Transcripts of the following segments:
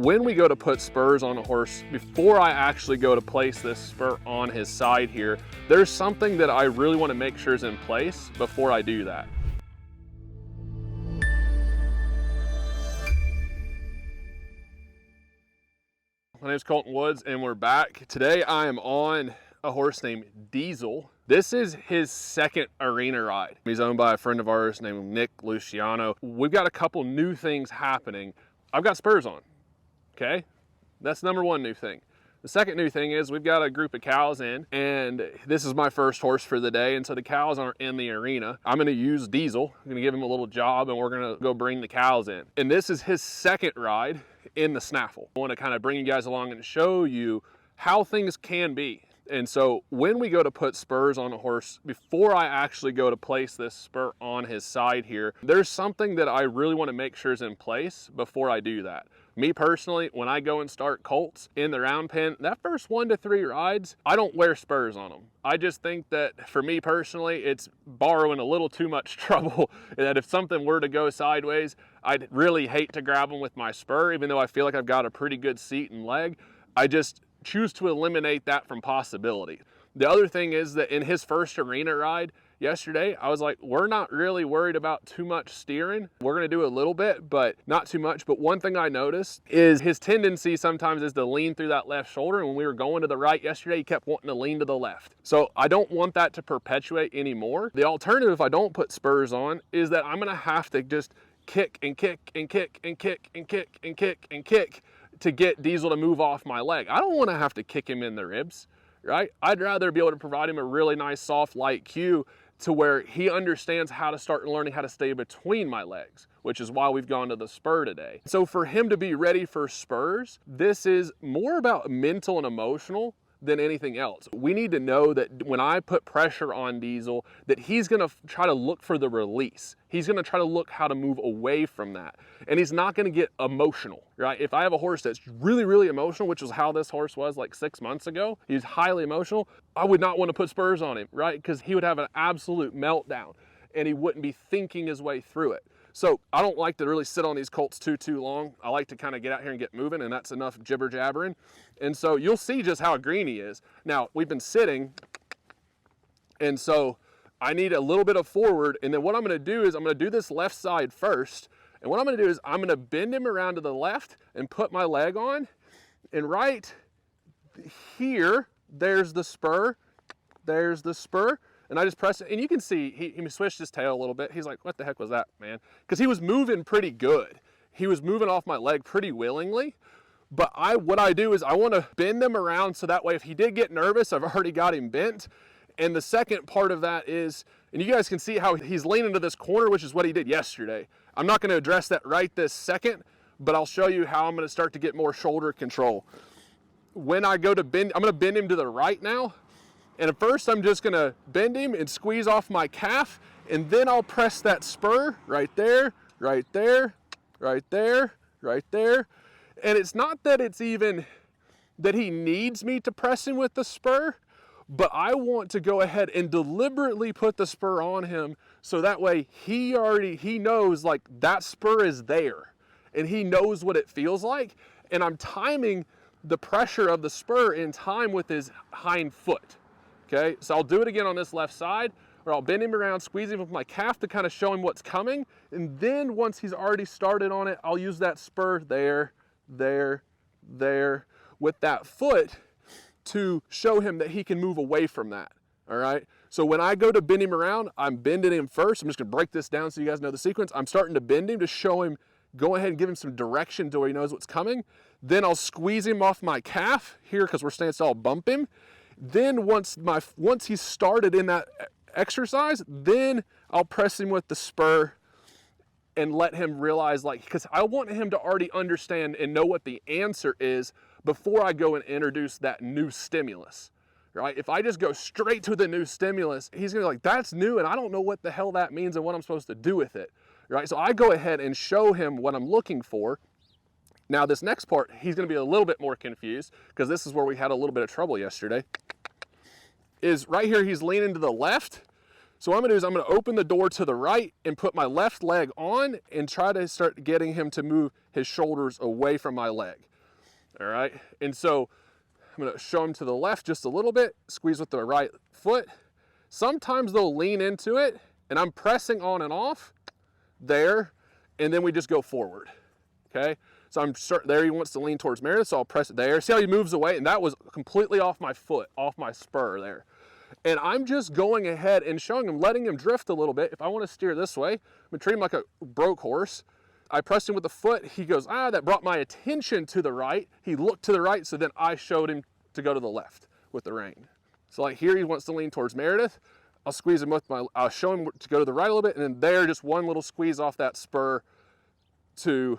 when we go to put spurs on a horse, before I actually go to place this spur on his side here, there's something that I really want to make sure is in place before I do that. My name is Colton Woods and we're back. Today I am on a horse named Diesel. This is his second arena ride. He's owned by a friend of ours named Nick Luciano. We've got a couple new things happening. I've got spurs on, okay? That's number one new thing. The second new thing is we've got a group of cows in, and this is my first horse for the day, and so the cows aren't in the arena. I'm gonna use Diesel. I'm gonna give him a little job, and we're gonna go bring the cows in. And this is his second ride in the snaffle. I wanna kind of bring you guys along and show you how things can be. And so when we go to put spurs on a horse, before I actually go to place this spur on his side here, there's something that I really want to make sure is in place before I do that. Me personally, when I go and start colts in the round pen, that first 1 to 3 rides, I don't wear spurs on them. I just think that for me personally, it's borrowing a little too much trouble, that if something were to go sideways, I'd really hate to grab them with my spur, even though I feel like I've got a pretty good seat and leg. I just choose to eliminate that from possibility. The other thing is that in his first arena ride yesterday, I was like, we're not really worried about too much steering. We're gonna do a little bit, but not too much. But one thing I noticed is his tendency sometimes is to lean through that left shoulder. And when we were going to the right yesterday, he kept wanting to lean to the left. So I don't want that to perpetuate anymore. The alternative, if I don't put spurs on, is that I'm gonna have to just kick and kick and kick and kick and kick and kick and kick to get Diesel to move off my leg. I don't want to have to kick him in the ribs, right? I'd rather be able to provide him a really nice, soft, light cue to where he understands how to start learning how to stay between my legs, which is why we've gone to the spur today. So for him to be ready for spurs, this is more about mental and emotional than anything else. We need to know that when I put pressure on Diesel, that he's gonna try to look for the release. He's gonna try to look how to move away from that. And he's not gonna get emotional, right? If I have a horse that's really, really emotional, which is how this horse was like 6 months ago, he's highly emotional, I would not wanna put spurs on him, right? Because he would have an absolute meltdown and he wouldn't be thinking his way through it. So I don't like to really sit on these colts too long. I like to kind of get out here and get moving, and that's enough jibber jabbering. And so you'll see just how green he is. Now we've been sitting, and so I need a little bit of forward. And then what I'm going to do is I'm going to do this left side first. And what I'm going to do is I'm going to bend him around to the left and put my leg on. And right here, there's the spur. There's the spur. And I just press it, and you can see he switched his tail a little bit. He's like, what the heck was that, man? Because he was moving pretty good. He was moving off my leg pretty willingly. But what I do is I want to bend them around so that way if he did get nervous, I've already got him bent. And the second part of that is, and you guys can see how he's leaning to this corner, which is what he did yesterday. I'm not going to address that right this second, but I'll show you how I'm going to start to get more shoulder control. When I go to bend, I'm going to bend him to the right now. And at first I'm just gonna bend him and squeeze off my calf, and then I'll press that spur right there, right there, right there, right there. And it's not that it's even that he needs me to press him with the spur, but I want to go ahead and deliberately put the spur on him so that way he knows like that spur is there and he knows what it feels like. And I'm timing the pressure of the spur in time with his hind foot. Okay, so I'll do it again on this left side, or I'll bend him around, squeeze him with my calf to kind of show him what's coming. And then once he's already started on it, I'll use that spur there, there, there, with that foot to show him that he can move away from that, all right? So when I go to bend him around, I'm bending him first. I'm just gonna break this down so you guys know the sequence. I'm starting to bend him to show him, go ahead and give him some direction to where he knows what's coming. Then I'll squeeze him off my calf here because we're standing still, I'll bump him. Then once he's started in that exercise, then I'll press him with the spur and let him realize, like, because I want him to already understand and know what the answer is before I go and introduce that new stimulus, right? If I just go straight to the new stimulus, he's gonna be like, that's new and I don't know what the hell that means and what I'm supposed to do with it, right? So I go ahead and show him what I'm looking for. Now this next part, he's gonna be a little bit more confused because this is where we had a little bit of trouble yesterday, is right here he's leaning to the left. So what I'm gonna do is I'm gonna open the door to the right and put my left leg on and try to start getting him to move his shoulders away from my leg. All right, and so I'm gonna show him to the left just a little bit, squeeze with the right foot. Sometimes they'll lean into it, and I'm pressing on and off there, and then we just go forward, okay? So I'm certain there he wants to lean towards Meredith, so I'll press it there. See how he moves away? And that was completely off my foot, off my spur there. And I'm just going ahead and showing him, letting him drift a little bit. If I want to steer this way, I'm gonna treat him like a broke horse. I pressed him with the foot. He goes, that brought my attention to the right. He looked to the right, so then I showed him to go to the left with the rein. So like here, he wants to lean towards Meredith. I'll squeeze him with I'll show him to go to the right a little bit, and then there, just one little squeeze off that spur to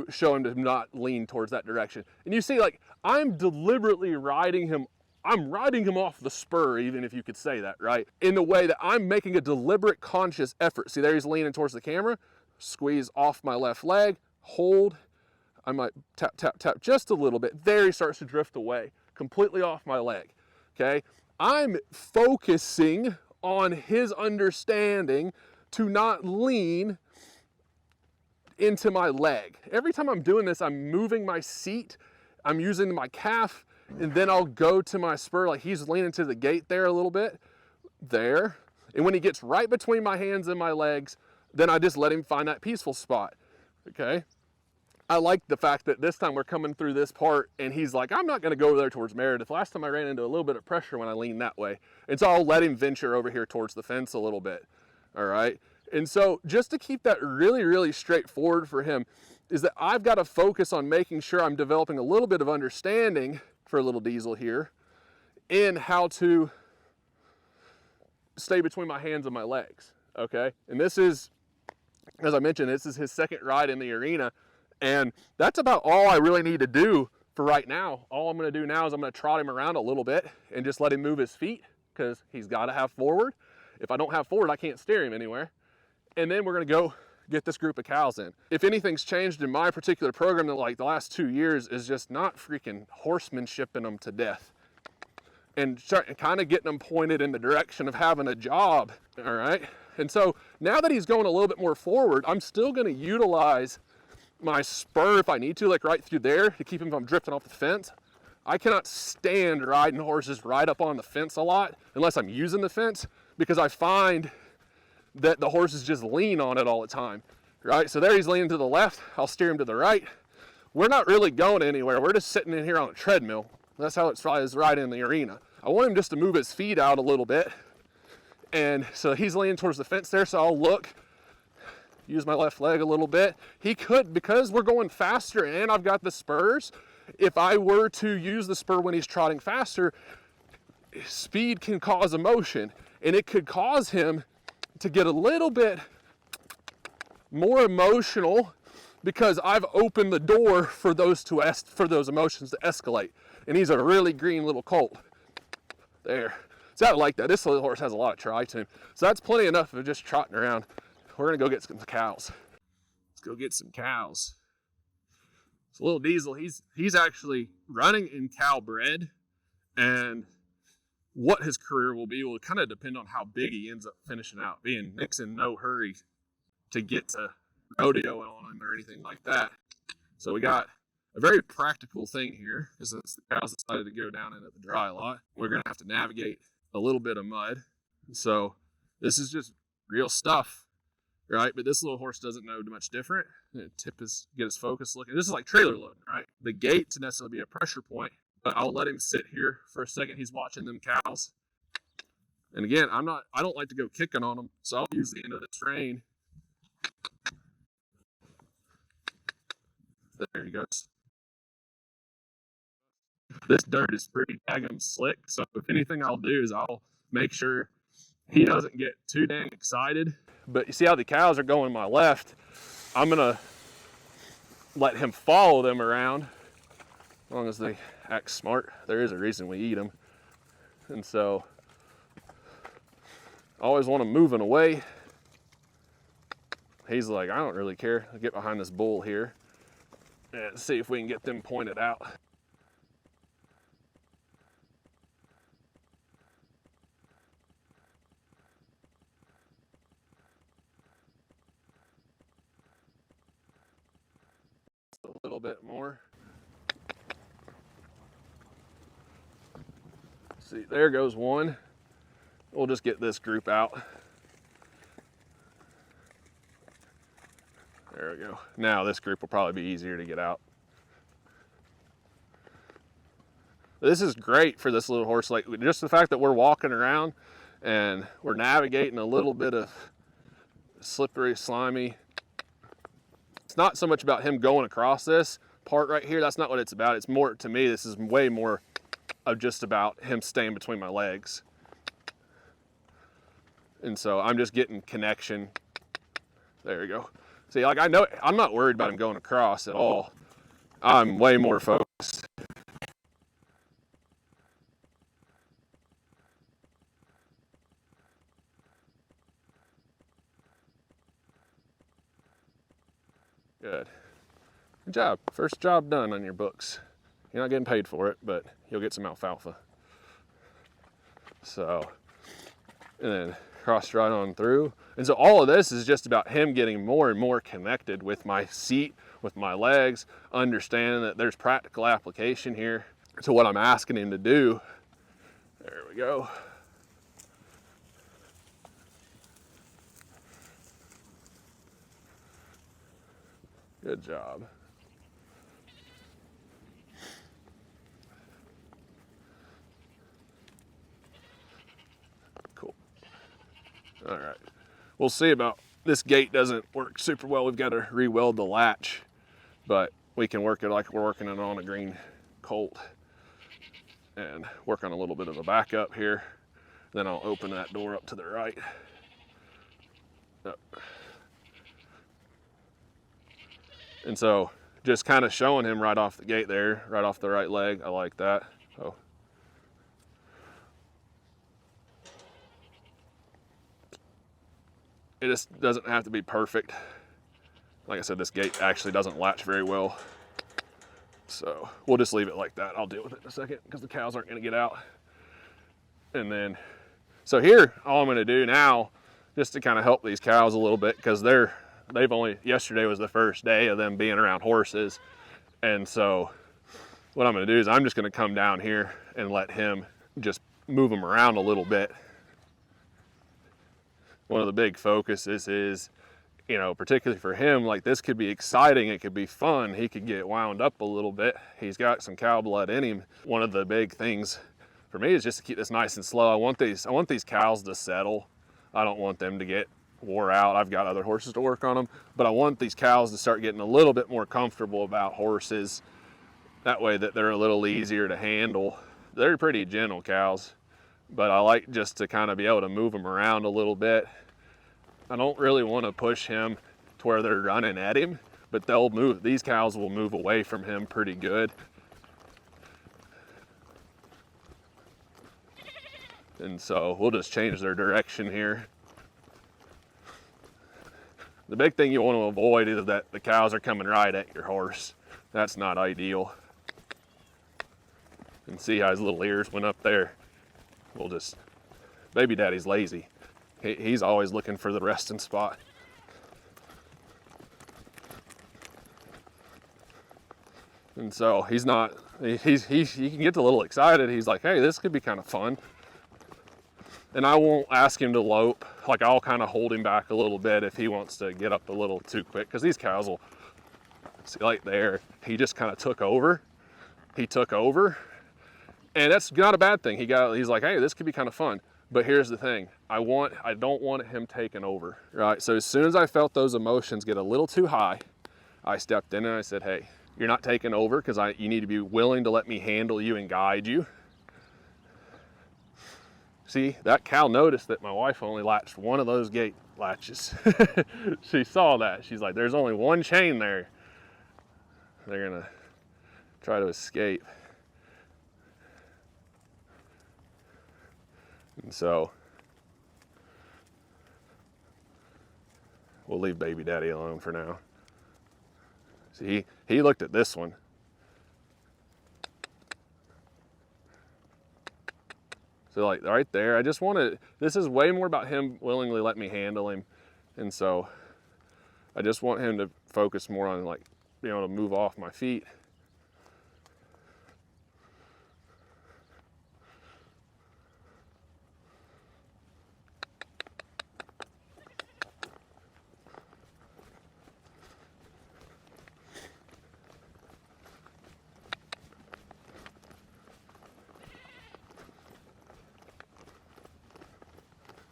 show him to not lean towards that direction. And you see, like, I'm deliberately riding him. I'm riding him off the spur, even if you could say that, right? In the way that I'm making a deliberate, conscious effort. See, there he's leaning towards the camera. Squeeze off my left leg, hold. I might tap, tap, tap just a little bit. There he starts to drift away, completely off my leg, okay? I'm focusing on his understanding to not lean into my leg. Every time I'm doing this, I'm moving my seat, I'm using my calf, and then I'll go to my spur, like he's leaning to the gate there a little bit, there. And when he gets right between my hands and my legs, then I just let him find that peaceful spot, okay? I like the fact that this time we're coming through this part and he's like, I'm not gonna go over there towards Meredith. Last time I ran into a little bit of pressure when I leaned that way. And so I'll let him venture over here towards the fence a little bit, all right? And so just to keep that really, really straightforward for him is that I've got to focus on making sure I'm developing a little bit of understanding for little Diesel here in how to stay between my hands and my legs, okay? And this is, as I mentioned, this is his second ride in the arena, and that's about all I really need to do for right now. All I'm gonna do now is I'm gonna trot him around a little bit and just let him move his feet, because he's gotta have forward. If I don't have forward, I can't steer him anywhere. And then we're gonna go get this group of cows in. If anything's changed in my particular program in like the last 2 years is just not freaking horsemanshiping them to death and kind of getting them pointed in the direction of having a job, all right? And so now that he's going a little bit more forward, I'm still gonna utilize my spur if I need to, like right through there to keep him from drifting off the fence. I cannot stand riding horses right up on the fence a lot unless I'm using the fence, because I find that the horses just lean on it all the time, right? So there he's leaning to the left, I'll steer him to the right. We're not really going anywhere, we're just sitting in here on a treadmill. That's how it's right in the arena. I want him just to move his feet out a little bit. And so he's leaning towards the fence there, so I'll look, use my left leg a little bit. He could, because we're going faster and I've got the spurs, if I were to use the spur when he's trotting faster, speed can cause emotion, and it could cause him to get a little bit more emotional because I've opened the door for those emotions to escalate. And he's a really green little colt. There. So I like that. This little horse has a lot of try to him. So that's plenty enough of just trotting around. We're gonna go get some cows. Let's go get some cows. So little Diesel, he's actually running in cow bred, and what his career will be will kind of depend on how big he ends up finishing out being. Nick's in no hurry to get to rodeo on him or anything like that. So we got a very practical thing here, is since the cows decided to go down into the dry lot, we're gonna have to navigate a little bit of mud. So this is just real stuff, right? But this little horse doesn't know much different. Tip his, get his focus looking. This is like trailer loading, right? The gate to necessarily be a pressure point, but I'll let him sit here for a second. He's watching them cows. And again, I don't like to go kicking on them, so I'll use the end of the rein. There he goes. This dirt is pretty daggum slick, so if anything I'll do is I'll make sure he doesn't get too dang excited. But you see how the cows are going my left? I'm gonna let him follow them around as long as they act smart. There is a reason we eat them. And so I always want him moving away. He's like, I don't really care. I'll get behind this bull here and see if we can get them pointed out. See, there goes one. We'll just get this group out. There we go. Now this group will probably be easier to get out. This is great for this little horse. Like, just the fact that we're walking around and we're navigating a little bit of slippery, slimy. It's not so much about him going across this part right here. That's not what it's about. It's more, to me, this is way more of just about him staying between my legs. And so I'm just getting connection. There we go. See, like, I know, I'm not worried about him going across at all. I'm way more focused. Good. Good job. First job done on your books. You're not getting paid for it, but you'll get some alfalfa. So, and then cross right on through. And so all of this is just about him getting more and more connected with my seat, with my legs, understanding that there's practical application here to what I'm asking him to do. There we go. Good job. Cool. All right. We'll see about this gate doesn't work super well. We've got to re-weld the latch, but we can work it like we're working it on a green colt and work on a little bit of a backup here. Then I'll open that door up to the right. Yep. And so just kind of showing him right off the gate there, right off the right leg. I like that. Oh. It just doesn't have to be perfect. Like I said, this gate actually doesn't latch very well. So we'll just leave it like that. I'll deal with it in a second because the cows aren't gonna get out. And then, so here, all I'm gonna do now, just to kind of help these cows a little bit, because they've only, yesterday was the first day of them being around horses. And so what I'm gonna do is I'm just gonna come down here and let him just move them around a little bit. One of the big focuses is, you know, particularly for him, like, this could be exciting, it could be fun, he could get wound up a little bit. He's got some cow blood in him. One of the big things for me is just to keep this nice and slow. I want these cows to settle. I don't want them to get wore out. I've got other horses to work on them, but I want these cows to start getting a little bit more comfortable about horses. That way that they're a little easier to handle. They're pretty gentle cows, but I like just to kind of be able to move them around a little bit. I don't really want to push him to where they're running at him, but they'll move. These cows will move away from him pretty good. And so we'll just change their direction here. The big thing you want to avoid is that the cows are coming right at your horse. That's not ideal. And see how his little ears went up there. We'll just, baby daddy's lazy. He's always looking for the resting spot. And so he's not, he can get a little excited. He's like, hey, this could be kind of fun. And I won't ask him to lope. Like, I'll kind of hold him back a little bit if he wants to get up a little too quick, because these cows will, see, like there, he just kind of took over. He took over, and that's not a bad thing. He's like, hey, this could be kind of fun. But here's the thing, I don't want him taking over, right? So as soon as I felt those emotions get a little too high, I stepped in and I said, hey, you're not taking over, because you need to be willing to let me handle you and guide you. See, that cow noticed that my wife only latched one of those gate latches. She saw that. She's like, there's only one chain there. They're gonna try to escape. And so we'll leave baby daddy alone for now. See, he looked at this one. So like right there, I just want to, this is way more about him willingly letting me handle him. And so I just want him to focus more on, like, being able to move off my feet.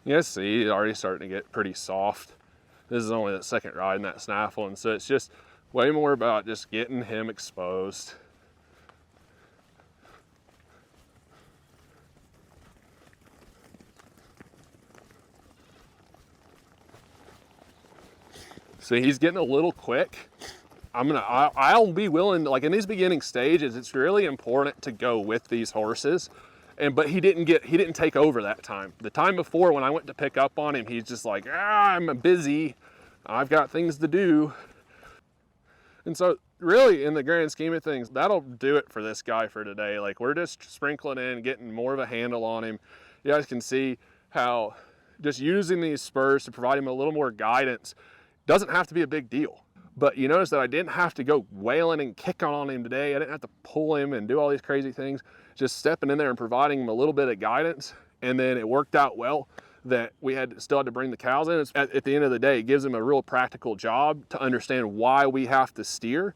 You guys see, he's already starting to get pretty soft. This is only the second ride in that snaffle, and so it's just way more about just getting him exposed. See, he's getting a little quick. I'll be willing, like in these beginning stages, it's really important to go with these horses. But he didn't take over that time. The time before, when I went to pick up on him, he's just like, I'm busy, I've got things to do. And so really, in the grand scheme of things, that'll do it for this guy for today. Like, we're just sprinkling in, getting more of a handle on him. You guys can see how just using these spurs to provide him a little more guidance doesn't have to be a big deal. But you notice that I didn't have to go wailing and kicking on him today. I didn't have to pull him and do all these crazy things. Just stepping in there and providing him a little bit of guidance. And then it worked out well that we still had to bring the cows in. At the end of the day, it gives him a real practical job to understand why we have to steer,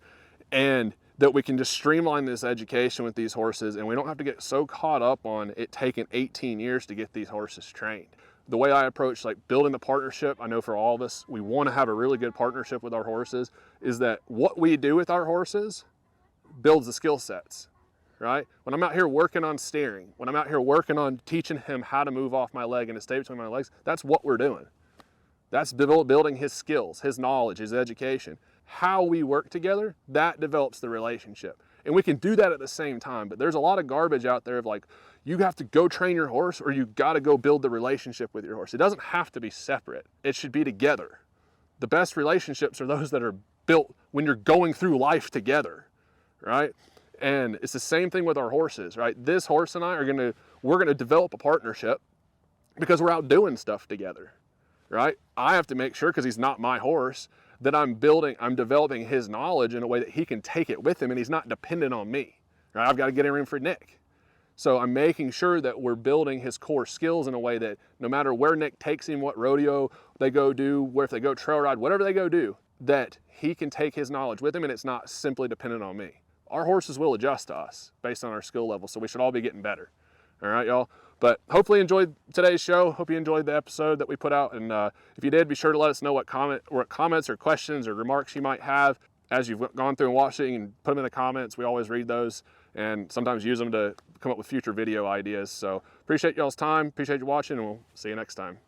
and that we can just streamline this education with these horses, and we don't have to get so caught up on it taking 18 years to get these horses trained. The way I approach like building the partnership, I know for all of us, we want to have a really good partnership with our horses, is that what we do with our horses builds the skill sets, right? When I'm out here working on steering, when I'm out here working on teaching him how to move off my leg and to stay between my legs, that's what we're doing. That's building his skills, his knowledge, his education. How we work together, that develops the relationship. And we can do that at the same time, but there's a lot of garbage out there of like, you have to go train your horse or you got to go build the relationship with your horse. It doesn't have to be separate. It should be together. The best relationships are those that are built when you're going through life together, right? And it's the same thing with our horses, right? This horse and I we're gonna develop a partnership because we're out doing stuff together, right? I have to make sure, because he's not my horse, that I'm developing his knowledge in a way that he can take it with him and he's not dependent on me, right? I've got to get in room for Nick. So I'm making sure that we're building his core skills in a way that no matter where Nick takes him, what rodeo they go do, where if they go trail ride, whatever they go do, that he can take his knowledge with him and it's not simply dependent on me. Our horses will adjust to us based on our skill level, so we should all be getting better. All right, y'all? But hopefully you enjoyed today's show. Hope you enjoyed the episode that we put out. And if you did, be sure to let us know what comments or questions or remarks you might have as you've gone through and watched it. You can put them in the comments. We always read those and sometimes use them to come up with future video ideas. So appreciate y'all's time. Appreciate you watching, and we'll see you next time.